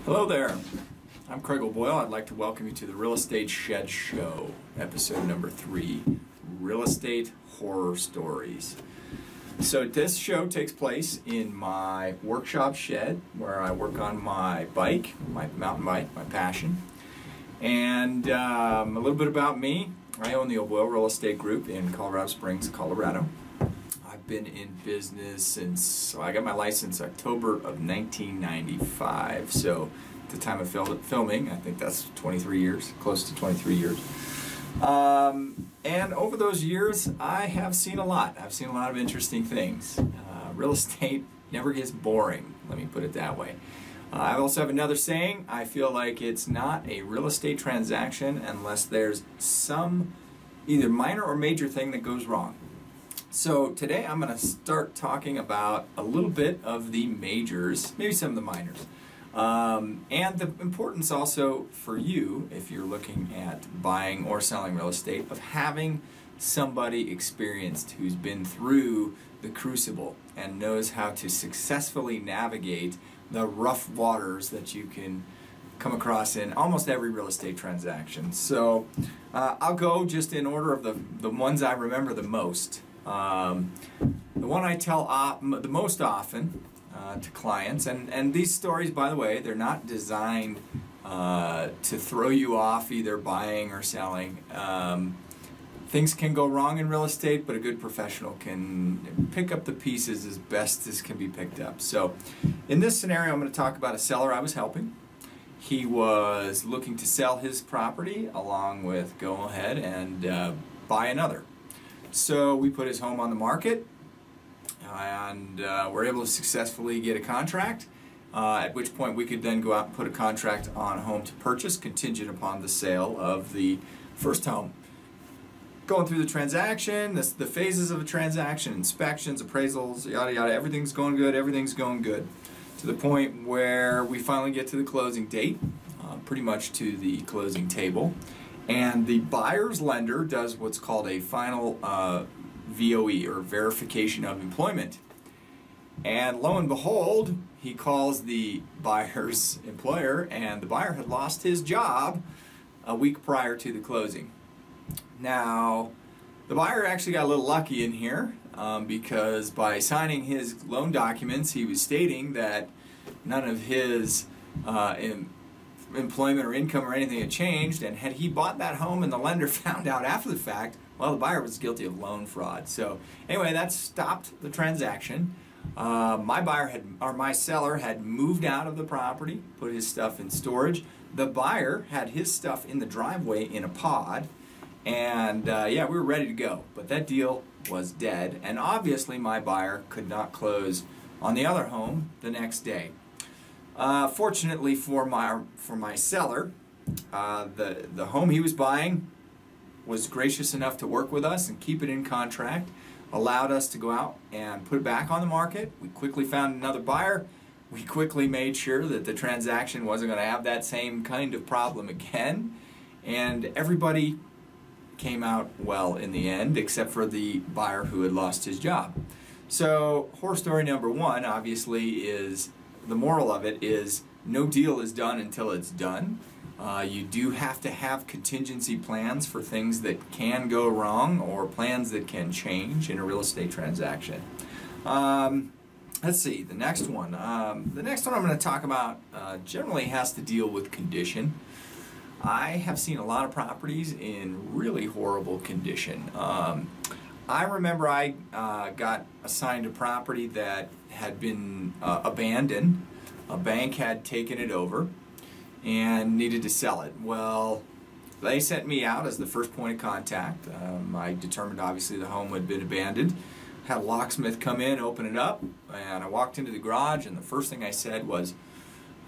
Hello there. I'm Craig O'Boyle. I'd like to welcome you to the Real Estate Shed Show, episode number 3, Real Estate Horror Stories. So this show takes place in my workshop shed where I work on my bike, my mountain bike, my passion. And a little bit about me. I own the O'Boyle Real Estate Group in Colorado Springs, Colorado. I've been in business since, I got my license October of 1995. So at the time of filming, I think that's 23 years, close to 23 years. And over those years, I have seen a lot. I've seen a lot of interesting things. Real estate never gets boring, let me put it that way. I also have another saying: I feel like it's not a real estate transaction unless there's some either minor or major thing that goes wrong. So today I'm going to start talking about a little bit of the majors, maybe some of the minors. And the importance also for you, if you're looking at buying or selling real estate, of having somebody experienced who's been through the crucible and knows how to successfully navigate the rough waters that you can come across in almost every real estate transaction. So I'll go just in order of the ones I remember the most. The one I tell the most often to clients, and these stories, by the way, they're not designed to throw you off either buying or selling. Things can go wrong in real estate, but a good professional can pick up the pieces as best as can be picked up. So in this scenario, I'm going to talk about a seller I was helping. He was looking to sell his property along with go ahead and buy another. So we put his home on the market and were able to successfully get a contract, at which point we could then go out and put a contract on a home to purchase contingent upon the sale of the first home. Going through the transaction, the phases of a transaction, inspections, appraisals, yada yada, everything's going good, to the point where we finally get to the closing date, pretty much to the closing table, and the buyer's lender does what's called a final VOE, or verification of employment. And lo and behold, he calls the buyer's employer, and the buyer had lost his job a week prior to the closing. Now, the buyer actually got a little lucky in here because by signing his loan documents, he was stating that none of his employment or income or anything had changed, and had he bought that home and the lender found out after the fact, well, the buyer was guilty of loan fraud. So anyway, that stopped the transaction. My seller had moved out of the property, put his stuff in storage. The buyer had his stuff in the driveway in a pod, and yeah, we were ready to go. But that deal was dead, and obviously my buyer could not close on the other home the next day. Fortunately for my seller, the home he was buying was gracious enough to work with us and keep it in contract, allowed us to go out and put it back on the market. We quickly found another buyer. We quickly made sure that the transaction wasn't going to have that same kind of problem again, and everybody came out well in the end, except for the buyer who had lost his job. So horror story number 1, obviously, is the moral of it is no deal is done until it's done. You do have to have contingency plans for things that can go wrong or plans that can change in a real estate transaction. Let's see, the next one. The next one I'm going to talk about generally has to deal with condition. I have seen a lot of properties in really horrible condition. I remember I got assigned a property that had been abandoned. A bank had taken it over and needed to sell it. Well, they sent me out as the first point of contact. I determined obviously the home had been abandoned. Had a locksmith come in, open it up, and I walked into the garage, and the first thing I said was,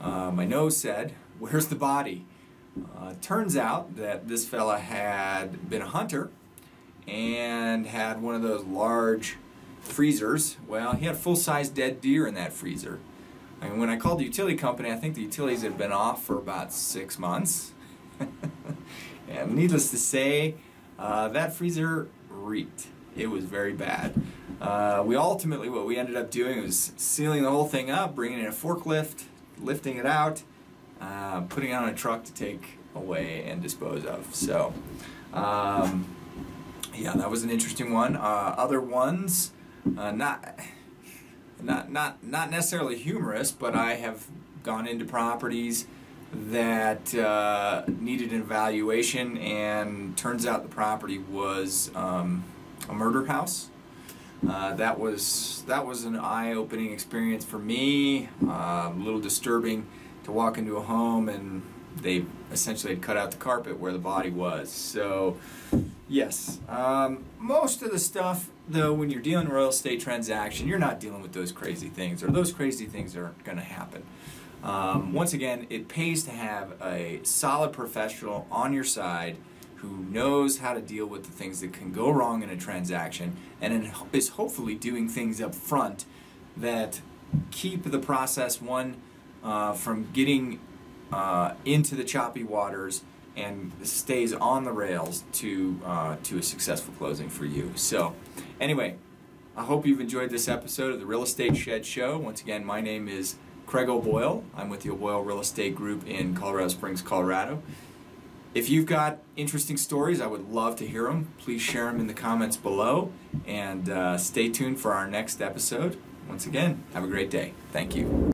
my nose said, "Where's the body?" Turns out that this fella had been a hunter and had one of those large freezers. Well, he had full-size dead deer in that freezer. I mean, when I called the utility company, I think the utilities had been off for about 6 months. And needless to say, that freezer reeked. It was very bad. What we ended up doing was sealing the whole thing up, bringing in a forklift, lifting it out, putting on a truck to take away and dispose of. So, yeah, that was an interesting one. Other ones, not necessarily humorous, but I have gone into properties that needed an evaluation, and turns out the property was a murder house. That was an eye-opening experience for me. A little disturbing to walk into a home and they essentially had cut out the carpet where the body was. So, yes, most of the stuff, though, when you're dealing with a real estate transaction, you're not dealing with those crazy things, or those crazy things aren't going to happen. Once again, it pays to have a solid professional on your side who knows how to deal with the things that can go wrong in a transaction, and is hopefully doing things up front that keep the process, from getting into the choppy waters and stays on the rails to a successful closing for you. So, anyway, I hope you've enjoyed this episode of the Real Estate Shed Show. Once again, my name is Craig O'Boyle. I'm with the O'Boyle Real Estate Group in Colorado Springs, Colorado. If you've got interesting stories, I would love to hear them. Please share them in the comments below, and stay tuned for our next episode. Once again, have a great day. Thank you.